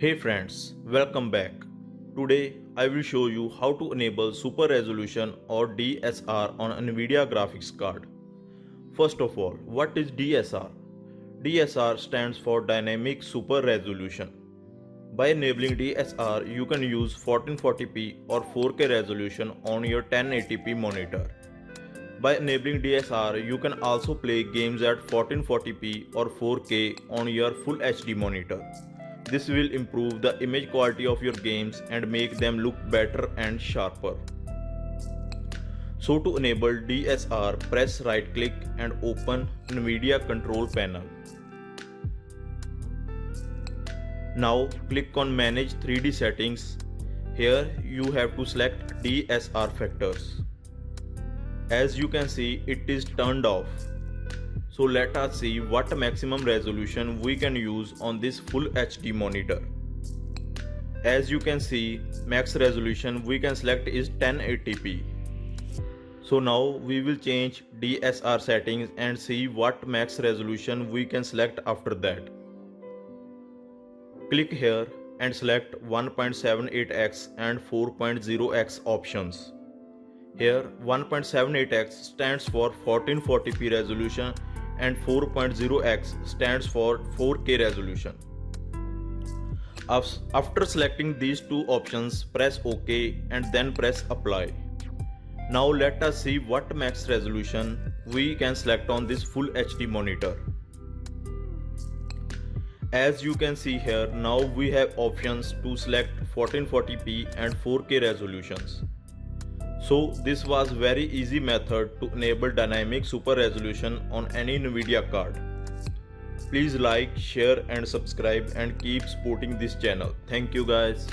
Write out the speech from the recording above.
Hey friends, welcome back. Today I will show you how to enable Super Resolution or DSR on Nvidia graphics card. First of all, what is DSR? DSR stands for Dynamic Super Resolution. By enabling DSR, you can use 1440p or 4K resolution on your 1080p monitor. By enabling DSR, you can also play games at 1440p or 4K on your Full HD monitor. This will improve the image quality of your games and make them look better and sharper. So to enable DSR, press right click and open Nvidia control panel. Now click on manage 3D settings. Here you have to select DSR factors. As you can see, it is turned off. So let us see what maximum resolution we can use on this Full HD monitor. As you can see, max resolution we can select is 1080p. So now we will change DSR settings and see what max resolution we can select after that. Click here and select 1.78x and 4.0x options. Here 1.78x stands for 1440p resolution and 4.0x stands for 4K resolution. After selecting these two options, press OK and then press apply. Now let us see what max resolution we can select on this Full HD monitor. As you can see here, now we have options to select 1440p and 4K resolutions. So this was very easy method to enable dynamic super resolution on any Nvidia card. Please like, share and subscribe and keep supporting this channel. Thank you guys.